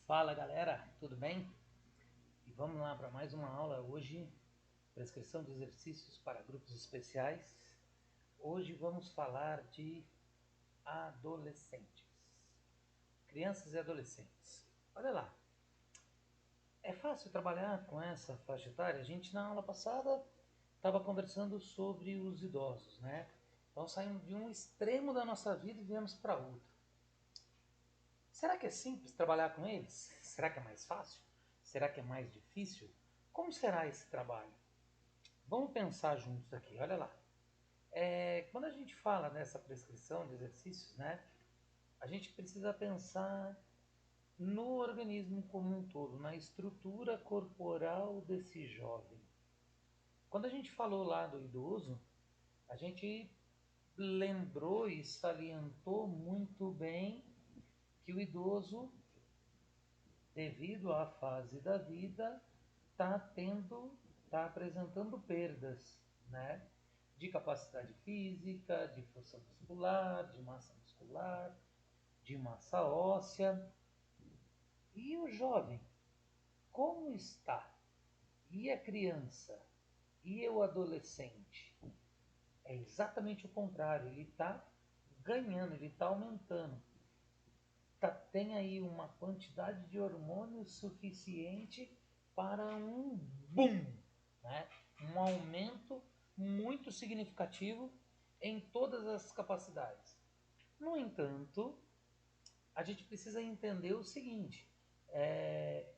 Fala galera, tudo bem? E vamos lá para mais uma aula hoje, prescrição de exercícios para grupos especiais. Hoje vamos falar de adolescentes, crianças e adolescentes. Olha lá, é fácil trabalhar com essa faixa etária? A gente na aula passada estava conversando sobre os idosos, né? Então saímos de um extremo da nossa vida e viemos para outro. Será que é simples trabalhar com eles? Será que é mais fácil? Será que é mais difícil? Como será esse trabalho? Vamos pensar juntos aqui, olha lá. Quando a gente fala nessa prescrição de exercícios, né, a gente precisa pensar no organismo como um todo, na estrutura corporal desse jovem. Quando a gente falou lá do idoso, a gente lembrou e salientou muito bem que o idoso, devido à fase da vida, está apresentando perdas, né? De capacidade física, de força muscular, de massa óssea. E o jovem, como está? E a criança? E o adolescente? É exatamente o contrário, ele está ganhando, ele está aumentando. Tem aí uma quantidade de hormônios suficiente para um boom, né? Um aumento muito significativo em todas as capacidades. No entanto, a gente precisa entender o seguinte: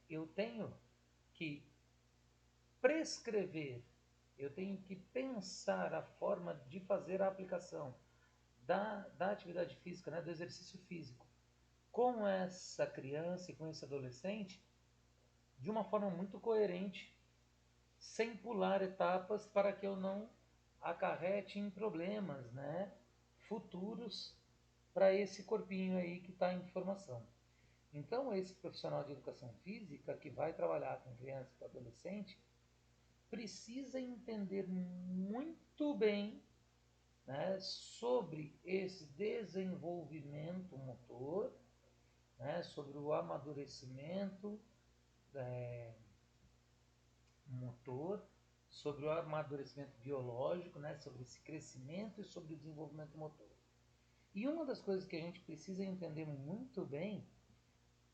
eu tenho que prescrever, eu tenho que pensar a forma de fazer a aplicação da atividade física, né, do exercício físico, com essa criança e com esse adolescente de uma forma muito coerente, sem pular etapas para que eu não acarrete em problemas, né, futuros para esse corpinho aí que está em formação. Então, esse profissional de educação física que vai trabalhar com criança e com adolescente precisa entender muito bem, né, sobre esse desenvolvimento motor, né, sobre o amadurecimento motor, sobre o amadurecimento biológico, né, sobre esse crescimento e sobre o desenvolvimento motor. E uma das coisas que a gente precisa entender muito bem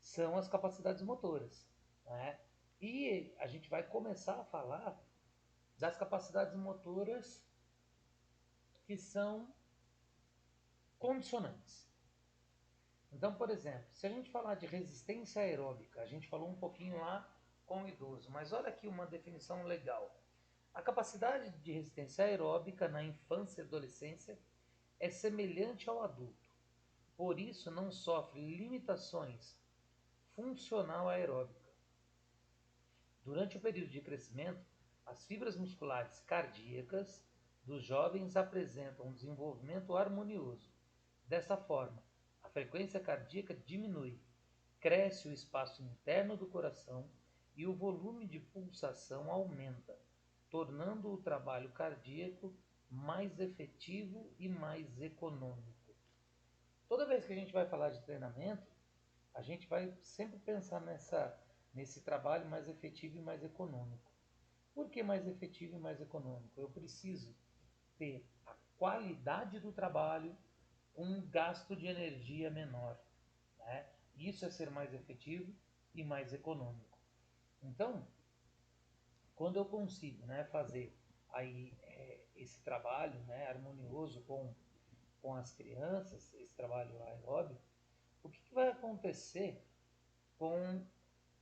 são as capacidades motoras, né? E a gente vai começar a falar das capacidades motoras que são condicionantes. Então, por exemplo, se a gente falar de resistência aeróbica, a gente falou um pouquinho lá com o idoso, mas olha aqui uma definição legal. A capacidade de resistência aeróbica na infância e adolescência é semelhante ao adulto, por isso não sofre limitações funcional aeróbica. Durante o período de crescimento, as fibras musculares cardíacas dos jovens apresentam um desenvolvimento harmonioso. Dessa forma, a frequência cardíaca diminui, cresce o espaço interno do coração e o volume de pulsação aumenta, tornando o trabalho cardíaco mais efetivo e mais econômico. Toda vez que a gente vai falar de treinamento, a gente vai sempre pensar nesse trabalho mais efetivo e mais econômico. Por que mais efetivo e mais econômico? Eu preciso ter a qualidade do trabalho com um gasto de energia menor, né? Isso é ser mais efetivo e mais econômico. Então, quando eu consigo, né, fazer aí esse trabalho, né, harmonioso com as crianças, esse trabalho aeróbico, o que vai acontecer com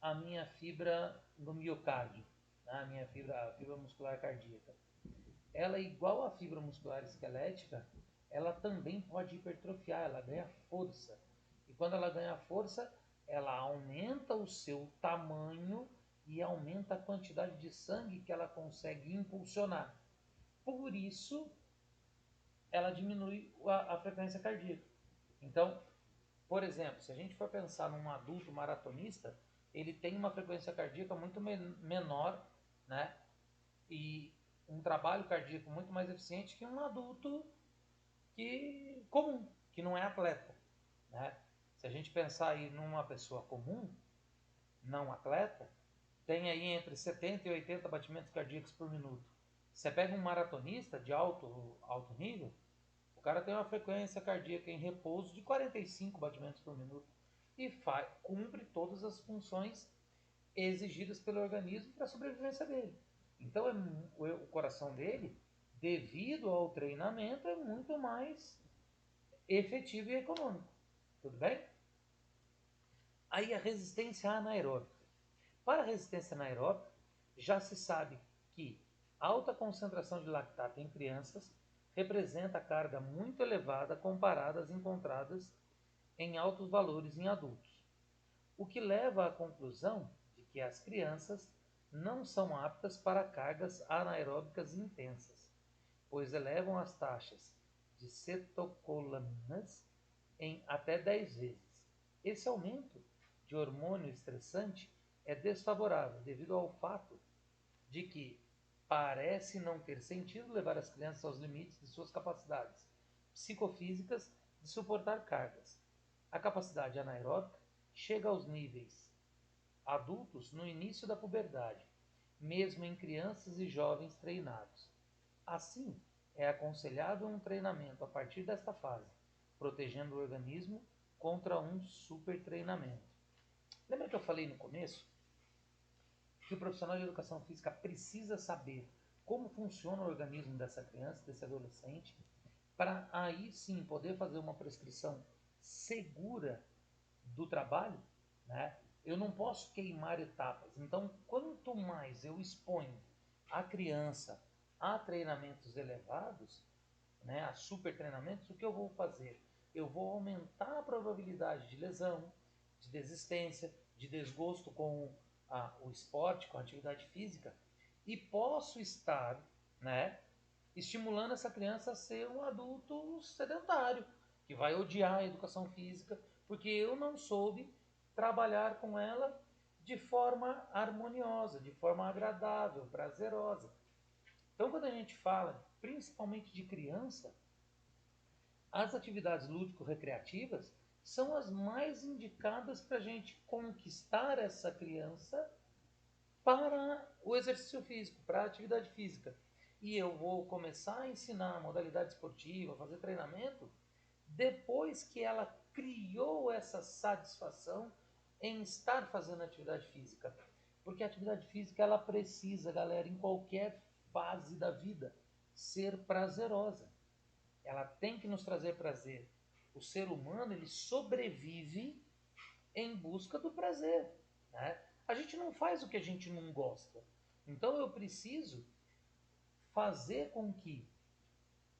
a minha fibra no miocárdio, né, a fibra muscular cardíaca? Ela, igual à fibra muscular esquelética, ela também pode hipertrofiar, ela ganha força. E quando ela ganha força, ela aumenta o seu tamanho e aumenta a quantidade de sangue que ela consegue impulsionar. Por isso, ela diminui a frequência cardíaca. Então, por exemplo, se a gente for pensar num adulto maratonista, ele tem uma frequência cardíaca muito menor, né? E um trabalho cardíaco muito mais eficiente que um adulto comum, que não é atleta, né? Se a gente pensar aí numa pessoa comum, não atleta, tem aí entre 70 e 80 batimentos cardíacos por minuto. Você pega um maratonista de alto nível, o cara tem uma frequência cardíaca em repouso de 45 batimentos por minuto e cumpre todas as funções exigidas pelo organismo para a sobrevivência dele. Então o coração dele, devido ao treinamento, é muito mais efetivo e econômico. Tudo bem? Aí a resistência anaeróbica. Para a resistência anaeróbica, já se sabe que alta concentração de lactato em crianças representa carga muito elevada comparada às encontradas em altos valores em adultos, o que leva à conclusão de que as crianças não são aptas para cargas anaeróbicas intensas, pois elevam as taxas de cetocolaminas em até 10 vezes. Esse aumento de hormônio estressante é desfavorável devido ao fato de que parece não ter sentido levar as crianças aos limites de suas capacidades psicofísicas de suportar cargas. A capacidade anaeróbica chega aos níveis adultos no início da puberdade, mesmo em crianças e jovens treinados. Assim, é aconselhável um treinamento a partir desta fase, protegendo o organismo contra um supertreinamento. Lembra que eu falei no começo que o profissional de educação física precisa saber como funciona o organismo dessa criança, desse adolescente, para aí sim poder fazer uma prescrição segura do trabalho, né? Eu não posso queimar etapas. Então, quanto mais eu exponho a criança a treinamentos elevados, né, a super treinamentos, o que eu vou fazer? Eu vou aumentar a probabilidade de lesão, de desistência, de desgosto com o esporte, com a atividade física, e posso estar, né, estimulando essa criança a ser um adulto sedentário, que vai odiar a educação física, porque eu não soube trabalhar com ela de forma harmoniosa, de forma agradável, prazerosa. Então, quando a gente fala principalmente de criança, as atividades lúdico-recreativas são as mais indicadas para a gente conquistar essa criança para o exercício físico, para a atividade física. E eu vou começar a ensinar a modalidade esportiva, fazer treinamento, depois que ela criou essa satisfação em estar fazendo atividade física. Porque a atividade física ela precisa, galera, em qualquer fase da vida, ser prazerosa. Ela tem que nos trazer prazer. O ser humano ele sobrevive em busca do prazer, né? A gente não faz o que a gente não gosta. Então eu preciso fazer com que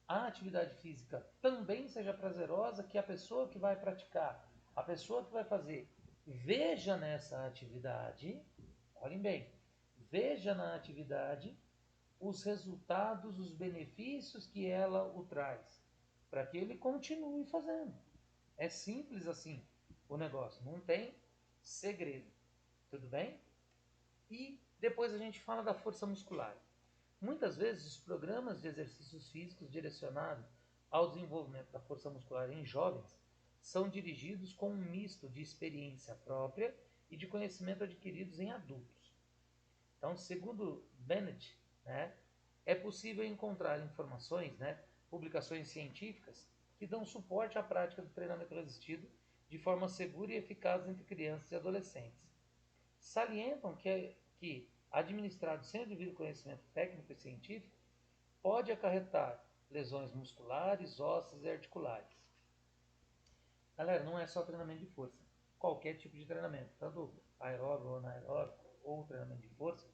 a atividade física também seja prazerosa, que a pessoa que vai praticar, a pessoa que vai fazer, veja nessa atividade, olhem bem, veja na atividade os resultados, os benefícios que ela o traz, para que ele continue fazendo. É simples assim o negócio, não tem segredo. Tudo bem? E depois a gente fala da força muscular. Muitas vezes os programas de exercícios físicos direcionados ao desenvolvimento da força muscular em jovens são dirigidos com um misto de experiência própria e de conhecimento adquiridos em adultos. Então, segundo Bennett, né, é possível encontrar informações, né, publicações científicas que dão suporte à prática do treinamento resistido de forma segura e eficaz entre crianças e adolescentes. Salientam que administrado sem o devido conhecimento técnico e científico, pode acarretar lesões musculares, ósseas e articulares. Galera, não é só treinamento de força. Qualquer tipo de treinamento, tanto aeróbico ou anaeróbico, ou treinamento de força,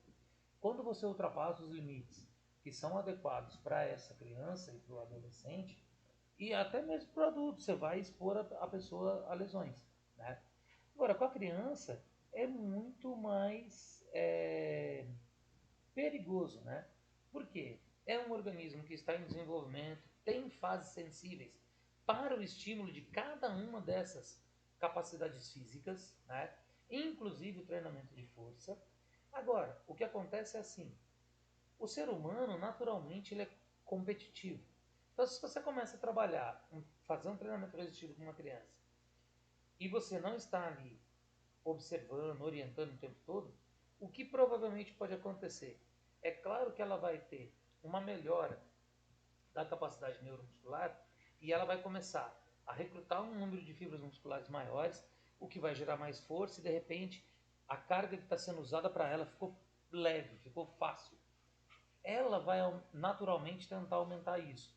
quando você ultrapassa os limites que são adequados para essa criança e para o adolescente, e até mesmo para o adulto, você vai expor a pessoa a lesões. Né? Agora, com a criança, é muito mais perigoso, né? Por quê? É um organismo que está em desenvolvimento, tem fases sensíveis para o estímulo de cada uma dessas capacidades físicas, né? Inclusive o treinamento de força. Agora, o que acontece é assim, o ser humano, naturalmente, ele é competitivo. Então, se você começa a trabalhar, fazer um treinamento resistido com uma criança, e você não está ali observando, orientando o tempo todo, o que provavelmente pode acontecer? É claro que ela vai ter uma melhora da capacidade neuromuscular e ela vai começar a recrutar um número de fibras musculares maiores, o que vai gerar mais força e de repente a carga que está sendo usada para ela ficou leve, ficou fácil. Ela vai naturalmente tentar aumentar isso.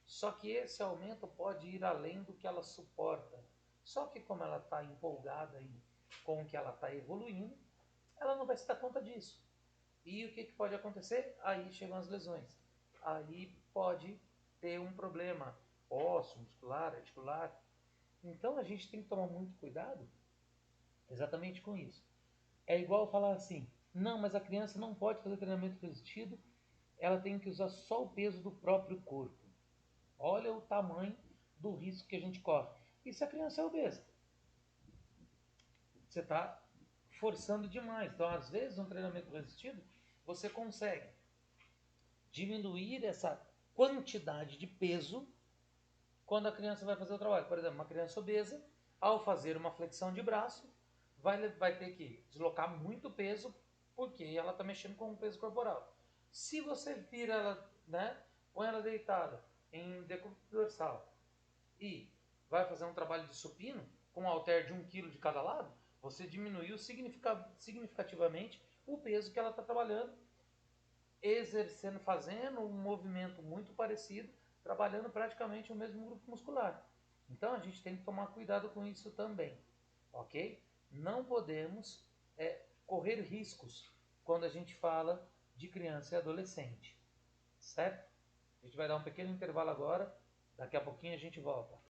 Só que esse aumento pode ir além do que ela suporta. Só que como ela está empolgada aí com o que ela está evoluindo, ela não vai se dar conta disso. E o que, que pode acontecer? Aí chegam as lesões. Aí pode ter um problema ósseo, muscular, articular. Então a gente tem que tomar muito cuidado exatamente com isso. É igual falar assim, não, mas a criança não pode fazer treinamento resistido, ela tem que usar só o peso do próprio corpo. Olha o tamanho do risco que a gente corre. E se a criança é obesa? Você está forçando demais. Então, às vezes, um treinamento resistido, você consegue diminuir essa quantidade de peso quando a criança vai fazer o trabalho. Por exemplo, uma criança obesa, ao fazer uma flexão de braço, vai ter que deslocar muito peso, porque ela está mexendo com o peso corporal. Se você vira ela, né, põe ela deitada em decúbito dorsal e vai fazer um trabalho de supino, com um halter de 1 kg de cada lado, você diminuiu significativamente o peso que ela está trabalhando, exercendo, fazendo um movimento muito parecido, trabalhando praticamente o mesmo grupo muscular. Então a gente tem que tomar cuidado com isso também, ok? Não podemos correr riscos quando a gente fala de criança e adolescente, certo? A gente vai dar um pequeno intervalo agora, daqui a pouquinho a gente volta.